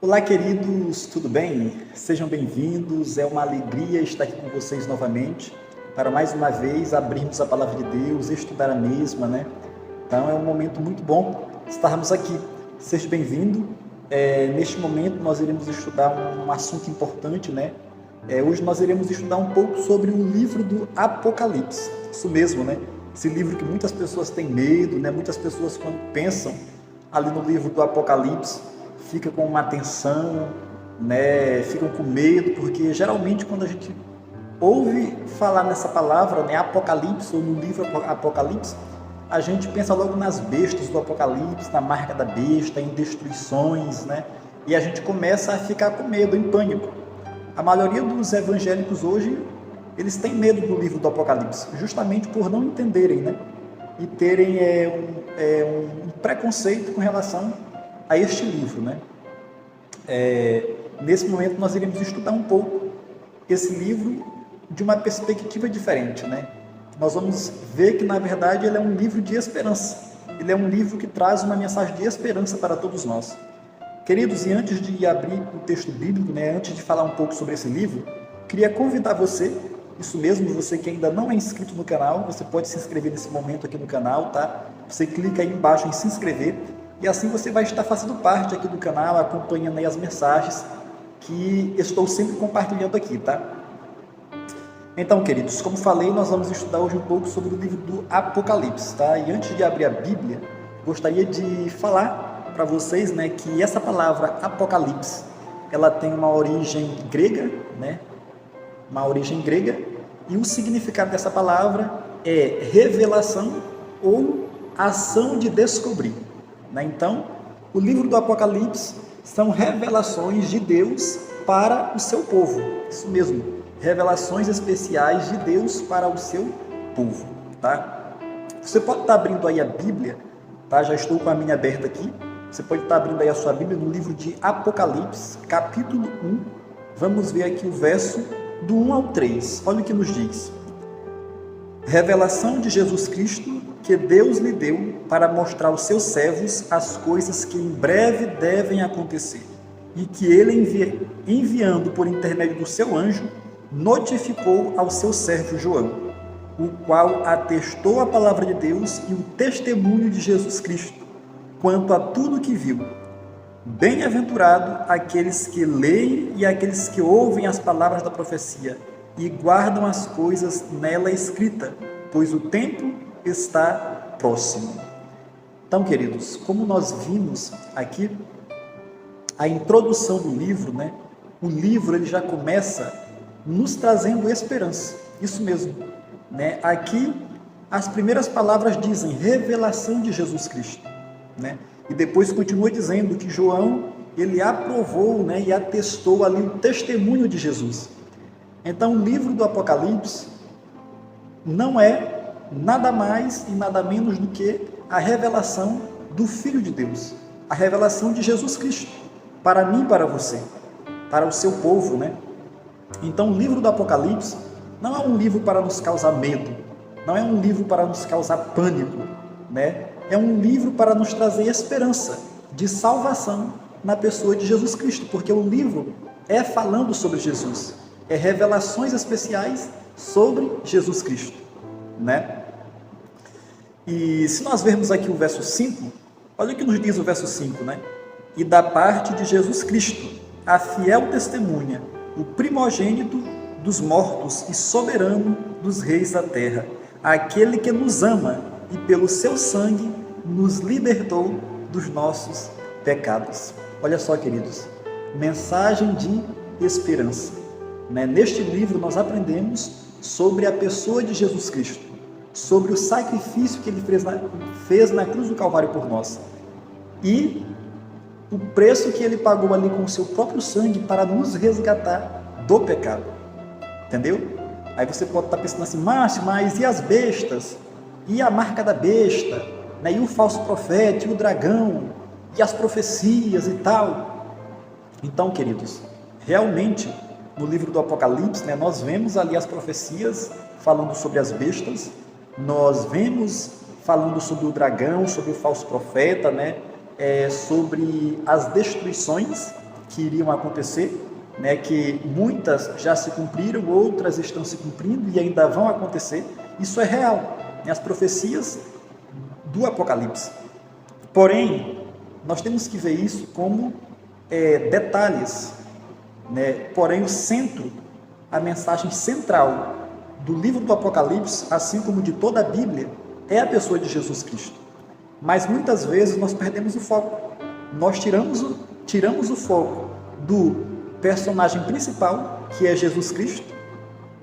Olá, queridos, tudo bem? Sejam bem-vindos. É uma alegria estar aqui com vocês novamente para mais uma vez abrirmos a palavra de Deus, estudar a mesma, né? Então é um momento muito bom estarmos aqui. Seja bem-vindo. Neste momento nós iremos estudar um assunto importante, né? Hoje nós iremos estudar um pouco sobre o livro do Apocalipse. Isso mesmo, né? Esse livro que muitas pessoas têm medo, né? Muitas pessoas quando pensam ali no livro do Apocalipse fica com uma tensão, né? Ficam com medo, porque geralmente quando a gente ouve falar nessa palavra, né, Apocalipse, ou no livro Apocalipse, a gente pensa logo nas bestas do Apocalipse, na marca da besta, em destruições, né? E a gente começa a ficar com medo, em pânico. A maioria dos evangélicos hoje, eles têm medo do livro do Apocalipse, justamente por não entenderem, né? E terem um preconceito com relação a este livro, né? Nesse momento nós iremos estudar um pouco esse livro de uma perspectiva diferente, né? Nós vamos ver que na verdade ele é um livro de esperança. Ele é um livro que traz uma mensagem de esperança para todos nós. Queridos, e antes de abrir o texto bíblico, né, antes de falar um pouco sobre esse livro, queria convidar você, isso mesmo, você que ainda não é inscrito no canal, você pode se inscrever nesse momento aqui no canal, tá? Você clica aí embaixo em se inscrever e assim você vai estar fazendo parte aqui do canal, acompanhando aí as mensagens que estou sempre compartilhando aqui, tá? Então, queridos, como falei, nós vamos estudar hoje um pouco sobre o livro do Apocalipse, tá? E antes de abrir a Bíblia, gostaria de falar para vocês, né, que essa palavra Apocalipse, ela tem uma origem grega, né? Uma origem grega, e o significado dessa palavra é revelação ou ação de descobrir, né? Então, o livro do Apocalipse são revelações de Deus para o seu povo, isso mesmo, revelações especiais de Deus para o seu povo, tá? Você pode estar abrindo aí a Bíblia, tá? Já estou com a minha aberta aqui. Você pode estar abrindo aí a sua Bíblia no livro de Apocalipse, capítulo 1. Vamos ver aqui o verso do 1 ao 3. Olha o que nos diz. Revelação de Jesus Cristo que Deus lhe deu para mostrar aos seus servos as coisas que em breve devem acontecer e que ele, enviando por intermédio do seu anjo, notificou ao seu servo João, o qual atestou a palavra de Deus e o testemunho de Jesus Cristo, quanto a tudo que viu. Bem-aventurado aqueles que leem e aqueles que ouvem as palavras da profecia e guardam as coisas nela escritas, pois o tempo está próximo. Então, queridos, como nós vimos aqui, a introdução do livro, né? O livro ele já começa nos trazendo esperança. Isso mesmo, né? Aqui as primeiras palavras dizem revelação de Jesus Cristo, né? E depois continua dizendo que João ele aprovou, né, e atestou ali o testemunho de Jesus. Então o livro do Apocalipse não é nada mais e nada menos do que a revelação do Filho de Deus, a revelação de Jesus Cristo, para mim e para você, para o seu povo, né? Então, o livro do Apocalipse não é um livro para nos causar medo, não é um livro para nos causar pânico, né? É um livro para nos trazer esperança de salvação na pessoa de Jesus Cristo, porque o livro é falando sobre Jesus, é revelações especiais sobre Jesus Cristo, né? E se nós vermos aqui o verso 5, olha o que nos diz o verso 5, né? E da parte de Jesus Cristo, a fiel testemunha, o primogênito dos mortos e soberano dos reis da terra, aquele que nos ama e pelo seu sangue nos libertou dos nossos pecados. Olha só, queridos, mensagem de esperança, né? Neste livro nós aprendemos sobre a pessoa de Jesus Cristo, sobre o sacrifício que ele fez na cruz do Calvário por nós e o preço que ele pagou ali com o seu próprio sangue para nos resgatar do pecado. Entendeu? Aí você pode estar pensando assim, Márcio, mas e as bestas? E a marca da besta? Né? E o falso profeta? E o dragão? E as profecias e tal? Então, queridos, realmente, no livro do Apocalipse, né, nós vemos ali as profecias falando sobre as bestas, nós vemos falando sobre o dragão, sobre o falso profeta, né? Sobre as destruições que iriam acontecer, né, que muitas já se cumpriram, outras estão se cumprindo e ainda vão acontecer. Isso é real, né, as profecias do Apocalipse. Porém, nós temos que ver isso como detalhes, né? Porém, o centro, a mensagem central do livro do Apocalipse, assim como de toda a Bíblia, é a pessoa de Jesus Cristo. Mas muitas vezes nós perdemos o foco. Nós tiramos o foco do personagem principal, que é Jesus Cristo,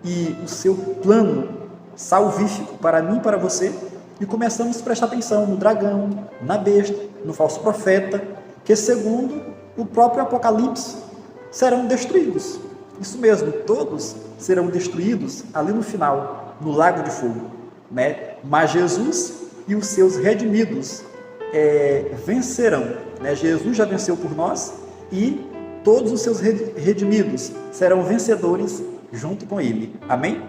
e o seu plano salvífico para mim e para você, e começamos a prestar atenção no dragão, na besta, no falso profeta, que segundo o próprio Apocalipse serão destruídos. Isso mesmo, todos serão destruídos ali no final, no lago de fogo, né? Mas Jesus e os seus redimidos vencerão, né? Jesus já venceu por nós e todos os seus redimidos serão vencedores junto com ele. Amém?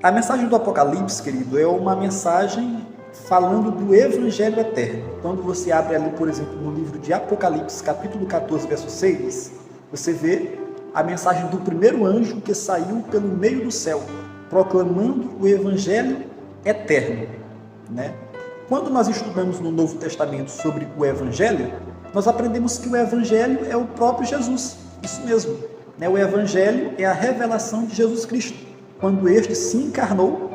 A mensagem do Apocalipse, querido, é uma mensagem falando do Evangelho eterno. Quando você abre ali, por exemplo, no livro de Apocalipse, capítulo 14, verso 6, você vê a mensagem do primeiro anjo que saiu pelo meio do céu, proclamando o Evangelho eterno, né? Quando nós estudamos no Novo Testamento sobre o Evangelho, nós aprendemos que o Evangelho é o próprio Jesus. Isso mesmo, né? O Evangelho é a revelação de Jesus Cristo, quando este se encarnou,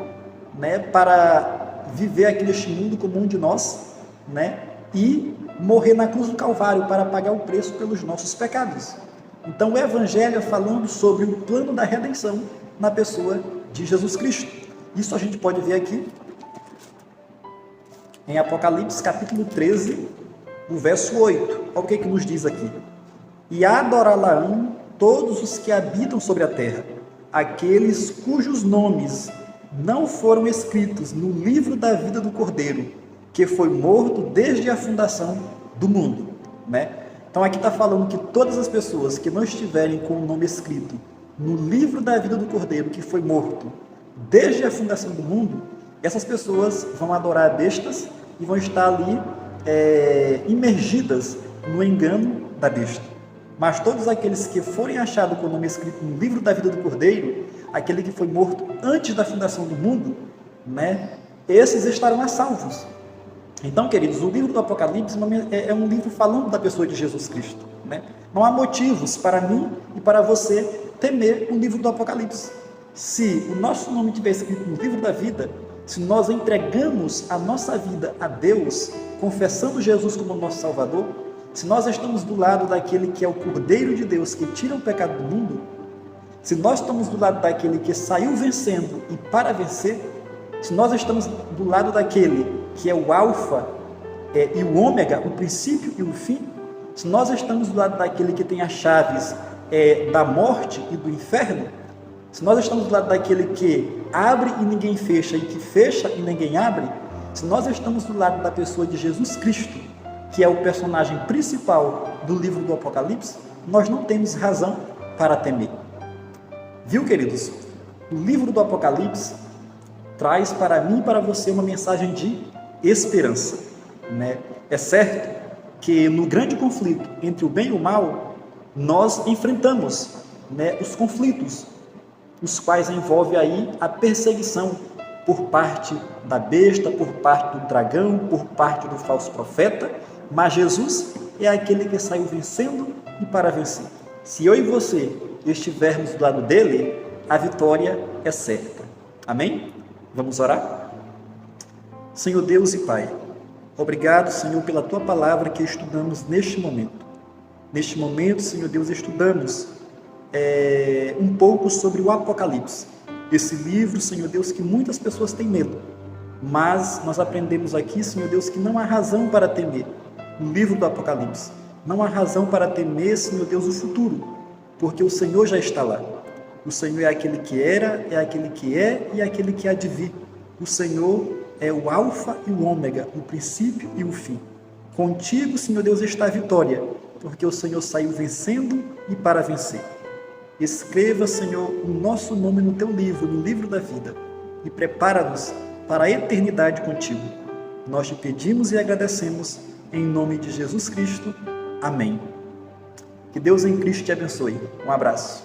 né, para viver aqui neste mundo como um de nós, né, e morrer na cruz do Calvário para pagar o preço pelos nossos pecados. Então o Evangelho é falando sobre o plano da redenção na pessoa de Jesus Cristo. Isso a gente pode ver aqui em Apocalipse capítulo 13, o verso 8. Olha o que nos diz aqui. E adorá-la-ão todos os que habitam sobre a terra, aqueles cujos nomes não foram escritos no livro da vida do Cordeiro, que foi morto desde a fundação do mundo, né? Então aqui está falando que todas as pessoas que não estiverem com o nome escrito no livro da vida do Cordeiro, que foi morto desde a fundação do mundo, essas pessoas vão adorar bestas e vão estar ali imergidas no engano da besta. Mas todos aqueles que forem achados com o nome escrito no livro da vida do Cordeiro, aquele que foi morto antes da fundação do mundo, né, esses estarão a salvos. Então, queridos, o livro do Apocalipse é um livro falando da pessoa de Jesus Cristo, né? Não há motivos para mim e para você temer o livro do Apocalipse. Se o nosso nome estiver escrito no livro da vida, se nós entregamos a nossa vida a Deus, confessando Jesus como nosso Salvador, se nós estamos do lado daquele que é o Cordeiro de Deus, que tira o pecado do mundo, se nós estamos do lado daquele que saiu vencendo e para vencer, se nós estamos do lado daquele que é o Alfa e o Ômega, o princípio e o fim, se nós estamos do lado daquele que tem as chaves da morte e do inferno, se nós estamos do lado daquele que abre e ninguém fecha e que fecha e ninguém abre, se nós estamos do lado da pessoa de Jesus Cristo, que é o personagem principal do livro do Apocalipse, nós não temos razão para temer. Viu, queridos? O livro do Apocalipse traz para mim e para você uma mensagem de esperança, né? É certo que no grande conflito entre o bem e o mal, nós enfrentamos, né, os conflitos, os quais envolvem aí a perseguição por parte da besta, por parte do dragão, por parte do falso profeta, mas Jesus é aquele que saiu vencendo e para vencer. Se eu e você estivermos do lado dele, a vitória é certa. Amém? Vamos orar? Senhor Deus e Pai, obrigado, Senhor, pela Tua palavra que estudamos neste momento. Neste momento, Senhor Deus, estudamos um pouco sobre o Apocalipse. Esse livro, Senhor Deus, que muitas pessoas têm medo. Mas nós aprendemos aqui, Senhor Deus, que não há razão para temer. No livro do Apocalipse, não há razão para temer, Senhor Deus, o futuro, porque o Senhor já está lá. O Senhor é aquele que era, é aquele que é e é aquele que há de vir. O Senhor é o Alfa e o Ômega, o princípio e o fim. Contigo, Senhor Deus, está a vitória, porque o Senhor saiu vencendo e para vencer. Escreva, Senhor, o nosso nome no Teu livro, no livro da vida, e prepara-nos para a eternidade contigo. Nós te pedimos e agradecemos, em nome de Jesus Cristo. Amém. Que Deus em Cristo te abençoe. Um abraço.